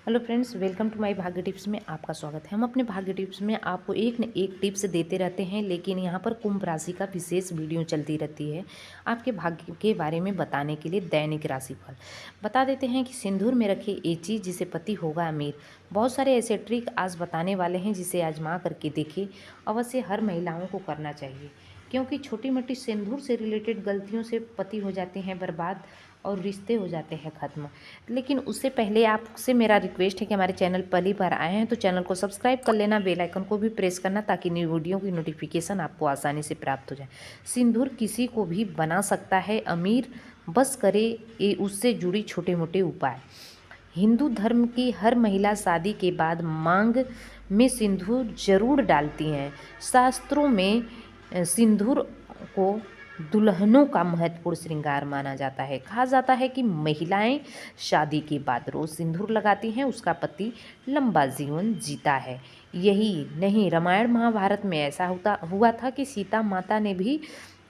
Hello friends, welcome to my Bhagya tips में आपका स्वागत है। हम अपने भाग्य टिप्स में आपको एक न एक टिप्स देते रहते हैं, लेकिन यहाँ पर कुंभ राशि का विशेष वीडियो चलती रहती है आपके भाग्य के बारे में बताने के लिए। दैनिक राशिफल बता देते हैं कि सिंदूर में रखे ये चीज़ जिसे पति होगा अमीर। बहुत सारे ऐसे ट्रिक आज बताने वाले हैं जिसे आजमा करके देखें। अवश्य हर महिलाओं को करना चाहिए, क्योंकि छोटी मोटी सिंदूर से रिलेटेड गलतियों से पति हो जाते हैं बर्बाद और रिश्ते हो जाते हैं ख़त्म। लेकिन उससे पहले आपसे मेरा रिक्वेस्ट है कि हमारे चैनल पहली बार आए हैं तो चैनल को सब्सक्राइब कर लेना, बेल आइकन को भी प्रेस करना, ताकि न्यू वीडियो की नोटिफिकेशन आपको आसानी से प्राप्त हो जाए। सिंदूर किसी को भी बना सकता है अमीर, बस करे ये उससे जुड़ी छोटे मोटे उपाय। हिंदू धर्म की हर महिला शादी के बाद मांग में सिंदूर जरूर डालती हैं। शास्त्रों में सिंदूर को दुल्हनों का महत्वपूर्ण श्रृंगार माना जाता है। कहा जाता है कि महिलाएं शादी के बाद रोज सिंदूर लगाती हैं, उसका पति लंबा जीवन जीता है। यही नहीं, रामायण महाभारत में ऐसा हुआ था कि सीता माता ने भी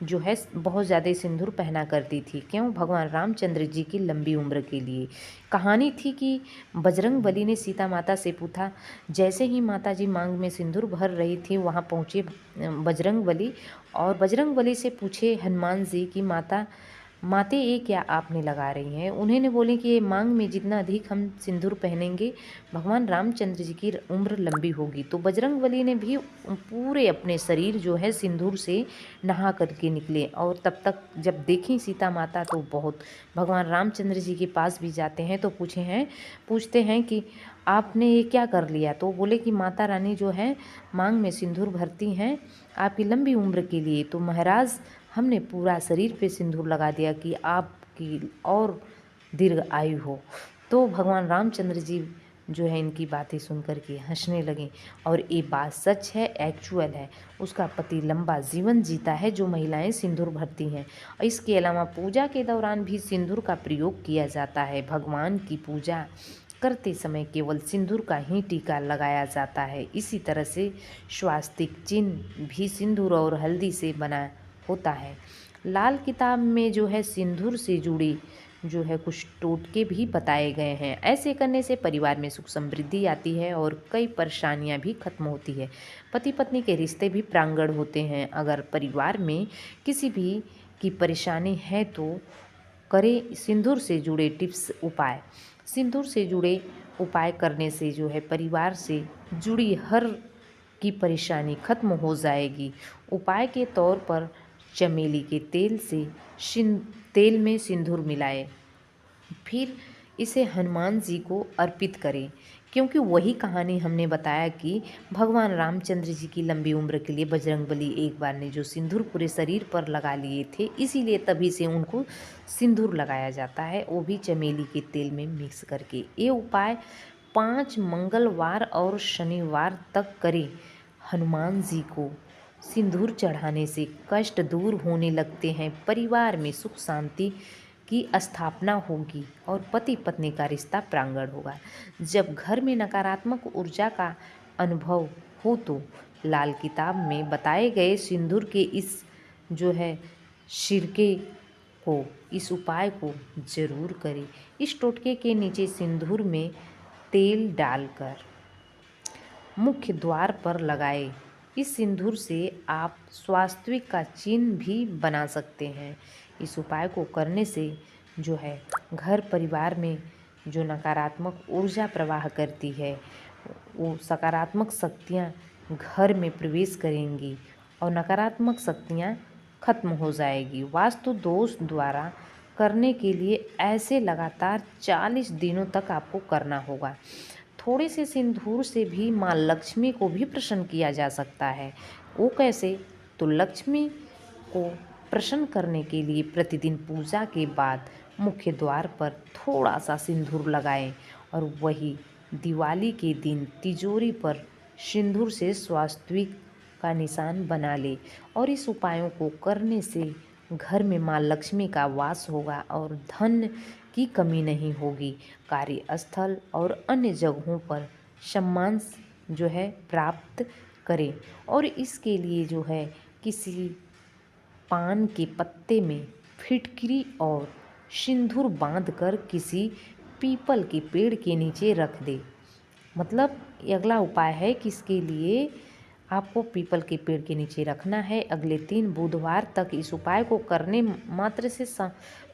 जो है बहुत ज़्यादा सिंदूर पहना करती थी। क्यों? भगवान रामचंद्र जी की लंबी उम्र के लिए। कहानी थी कि बजरंगबली ने सीता माता से पूछा। जैसे ही माता जी मांग में सिंदूर भर रही थी, वहाँ पहुँचे बजरंगबली और बजरंगबली से पूछे हनुमान जी की माते ये क्या आपने लगा रही हैं। उन्होंने बोले कि ये मांग में जितना अधिक हम सिंदूर पहनेंगे, भगवान रामचंद्र जी की उम्र लंबी होगी। तो बजरंगबली ने भी पूरे अपने शरीर जो है सिंदूर से नहा करके निकले, और तब तक जब देखी सीता माता तो बहुत भगवान रामचंद्र जी के पास भी जाते हैं तो पूछते हैं कि आपने ये क्या कर लिया। तो बोले कि माता रानी जो है मांग में सिंदूर भरती हैं आपकी लंबी उम्र के लिए। तो महाराज, हमने पूरा शरीर पे सिंदूर लगा दिया कि आपकी और दीर्घ आयु हो। तो भगवान रामचंद्र जी जो है इनकी बातें सुन कर के हंसने लगे, और ये बात सच है, एक्चुअल है। उसका पति लंबा जीवन जीता है जो महिलाएं सिंदूर भरती हैं। और इसके अलावा पूजा के दौरान भी सिंदूर का प्रयोग किया जाता है। भगवान की पूजा करते समय केवल सिंदूर का ही टीका लगाया जाता है। इसी तरह से स्वास्तिक चिन्ह भी सिंदूर और हल्दी से बना होता है। लाल किताब में जो है सिंदूर से जुड़ी जो है कुछ टोटके भी बताए गए हैं। ऐसे करने से परिवार में सुख समृद्धि आती है और कई परेशानियां भी खत्म होती है। पति पत्नी के रिश्ते भी प्रांगण होते हैं। अगर परिवार में किसी भी की परेशानी है तो करें सिंदूर से जुड़े टिप्स उपाय। सिंदूर से जुड़े उपाय करने से जो है परिवार से जुड़ी हर की परेशानी खत्म हो जाएगी। उपाय के तौर पर चमेली के तेल में सिंदूर मिलाएं, फिर इसे हनुमान जी को अर्पित करें, क्योंकि वही कहानी हमने बताया कि भगवान रामचंद्र जी की लंबी उम्र के लिए बजरंगबली एक बार ने जो सिंदूर पूरे शरीर पर लगा लिए थे, इसीलिए तभी से उनको सिंदूर लगाया जाता है, वो भी चमेली के तेल में मिक्स करके। ये उपाय 5 मंगलवार और शनिवार तक करें। हनुमान जी को सिंदूर चढ़ाने से कष्ट दूर होने लगते हैं, परिवार में सुख शांति की स्थापना होगी और पति पत्नी का रिश्ता प्रांगण होगा। जब घर में नकारात्मक ऊर्जा का अनुभव हो तो लाल किताब में बताए गए सिंदूर के इस जो है सिरके को, इस उपाय को जरूर करें। इस टोटके के नीचे सिंदूर में तेल डालकर मुख्य द्वार पर लगाए। इस सिंदूर से आप स्वास्तिक का चिन्ह भी बना सकते हैं। इस उपाय को करने से जो है घर परिवार में जो नकारात्मक ऊर्जा प्रवाह करती है, वो सकारात्मक शक्तियाँ घर में प्रवेश करेंगी और नकारात्मक शक्तियाँ खत्म हो जाएगी। वास्तु दोष द्वारा करने के लिए ऐसे लगातार 40 दिनों तक आपको करना होगा। थोड़े से सिंदूर से भी माँ लक्ष्मी को भी प्रसन्न किया जा सकता है। वो कैसे? तो लक्ष्मी को प्रसन्न करने के लिए प्रतिदिन पूजा के बाद मुख्य द्वार पर थोड़ा सा सिंदूर लगाएं, और वही दिवाली के दिन तिजोरी पर सिंदूर से स्वास्तिक का निशान बना ले। और इस उपायों को करने से घर में माँ लक्ष्मी का वास होगा और धन की कमी नहीं होगी। कार्यस्थल और अन्य जगहों पर सम्मान जो है प्राप्त करें। और इसके लिए जो है किसी पान के पत्ते में फिटकरी और सिंदूर बांधकर किसी पीपल के पेड़ के नीचे रख दे। मतलब अगला उपाय है कि इसके लिए आपको पीपल के पेड़ के नीचे रखना है। अगले 3 बुधवार तक इस उपाय को करने मात्र से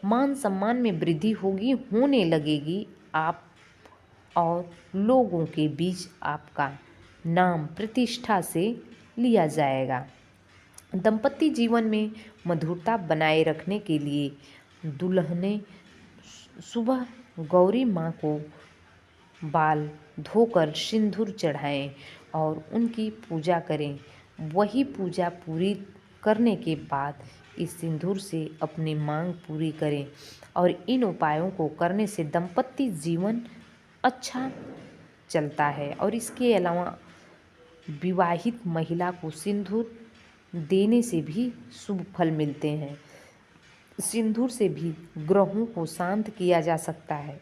मान सम्मान में वृद्धि होने लगेगी। आप और लोगों के बीच आपका नाम प्रतिष्ठा से लिया जाएगा। दाम्पत्य जीवन में मधुरता बनाए रखने के लिए दुल्हनें सुबह गौरी माँ को बाल धोकर सिंदूर चढ़ाएं और उनकी पूजा करें। वही पूजा पूरी करने के बाद इस सिंदूर से अपनी मांग पूरी करें। और इन उपायों को करने से दाम्पत्य जीवन अच्छा चलता है। और इसके अलावा विवाहित महिला को सिंदूर देने से भी शुभ फल मिलते हैं। सिंदूर से भी ग्रहों को शांत किया जा सकता है।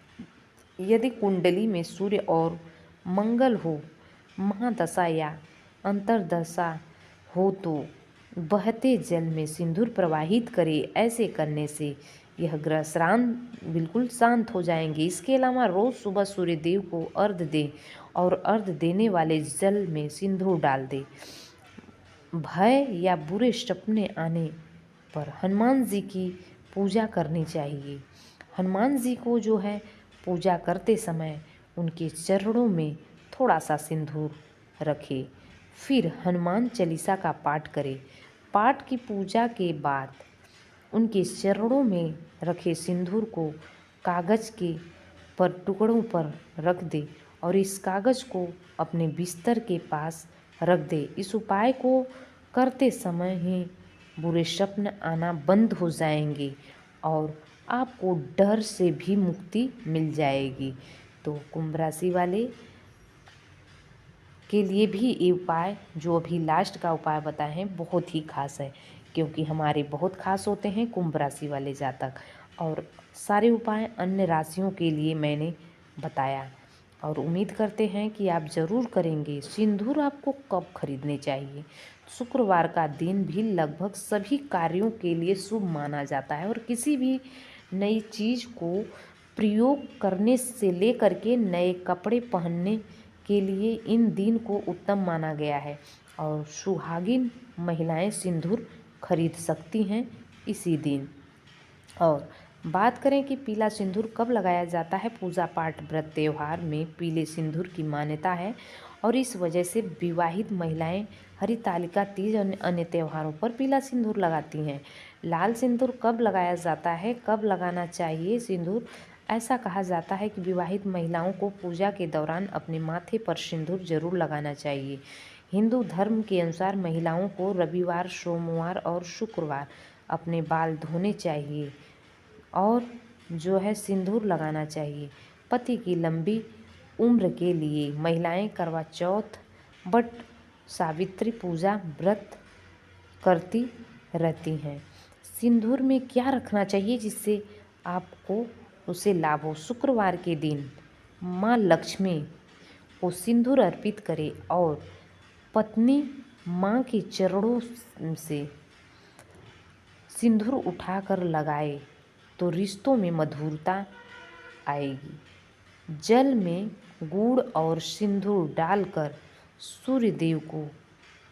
यदि कुंडली में सूर्य और मंगल हो, महादशा या अंतर्दशा हो तो बहते जल में सिंदूर प्रवाहित करें। ऐसे करने से यह ग्रह बिल्कुल शांत हो जाएंगे। इसके अलावा रोज़ सुबह सूर्य देव को अर्घ्य दें और अर्घ्य देने वाले जल में सिंदूर डाल दें। भय या बुरे सपने आने पर हनुमान जी की पूजा करनी चाहिए। हनुमान जी को जो है पूजा करते समय उनके चरणों में थोड़ा सा सिंदूर रखें। फिर हनुमान चालीसा का पाठ करें। पाठ की पूजा के बाद उनके चरणों में रखे सिंदूर को कागज़ के टुकड़ों पर रख दे और इस कागज़ को अपने बिस्तर के पास रख दे। इस उपाय को करते समय ही बुरे सपने आना बंद हो जाएंगे और आपको डर से भी मुक्ति मिल जाएगी। तो कुंभ राशि वाले के लिए भी ये उपाय जो अभी लास्ट का उपाय बताए हैं बहुत ही खास है, क्योंकि हमारे बहुत खास होते हैं कुंभ राशि वाले जातक। और सारे उपाय अन्य राशियों के लिए मैंने बताया और उम्मीद करते हैं कि आप ज़रूर करेंगे। सिंदूर आपको कब खरीदने चाहिए? शुक्रवार का दिन भी लगभग सभी कार्यों के लिए शुभ माना जाता है और किसी भी नई चीज़ को प्रयोग करने से लेकर के नए कपड़े पहनने के लिए इन दिन को उत्तम माना गया है। और सुहागिन महिलाएं सिंदूर खरीद सकती हैं इसी दिन। और बात करें कि पीला सिंदूर कब लगाया जाता है? पूजा पाठ व्रत त्यौहार में पीले सिंदूर की मान्यता है और इस वजह से विवाहित महिलाएं हरितालिका तीज और अन्य त्योहारों पर पीला सिंदूर लगाती हैं। लाल सिंदूर कब लगाया जाता है? कब लगाना चाहिए सिंदूर? ऐसा कहा जाता है कि विवाहित महिलाओं को पूजा के दौरान अपने माथे पर सिंदूर जरूर लगाना चाहिए। हिंदू धर्म के अनुसार महिलाओं को रविवार, सोमवार और शुक्रवार अपने बाल धोने चाहिए और जो है सिंदूर लगाना चाहिए। पति की लंबी उम्र के लिए महिलाएं करवा चौथ, बट सावित्री पूजा व्रत करती रहती हैं। सिंदूर में क्या रखना चाहिए जिससे आपको उसे लाभ हो? शुक्रवार के दिन माँ लक्ष्मी को सिंदूर अर्पित करें और पत्नी माँ के चरणों से सिंदूर उठाकर लगाए तो रिश्तों में मधुरता आएगी। जल में गुड़ और सिंदूर डालकर सूर्य देव को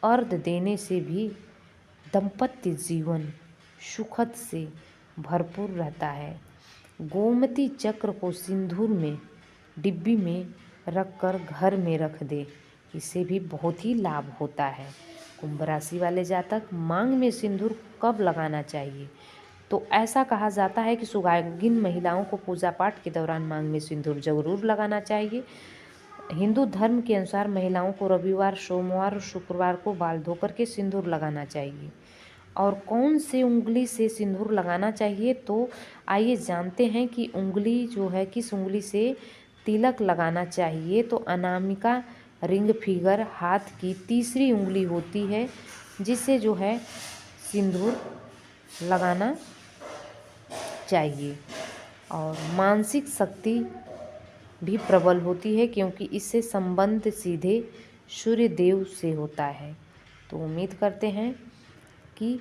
अर्घ्य देने से भी दाम्पत्य जीवन सुखद से भरपूर रहता है। गोमती चक्र को सिंदूर में डिब्बी में रखकर घर में रख दे, इससे भी बहुत ही लाभ होता है। कुंभ राशि वाले जातक मांग में सिंदूर कब लगाना चाहिए? तो ऐसा कहा जाता है कि सुहागिन महिलाओं को पूजा पाठ के दौरान मांग में सिंदूर जरूर लगाना चाहिए। हिंदू धर्म के अनुसार महिलाओं को रविवार, सोमवार और शुक्रवार को बाल धोकर के सिंदूर लगाना चाहिए। और कौन से उंगली से सिंदूर लगाना चाहिए? तो आइए जानते हैं कि उंगली जो है किस उंगली से तिलक लगाना चाहिए। तो अनामिका रिंग फिंगर हाथ की तीसरी उंगली होती है जिससे जो है सिंदूर लगाना चाहिए। और मानसिक शक्ति भी प्रबल होती है क्योंकि इससे संबंध सीधे सूर्य देव से होता है। तो उम्मीद करते हैं कि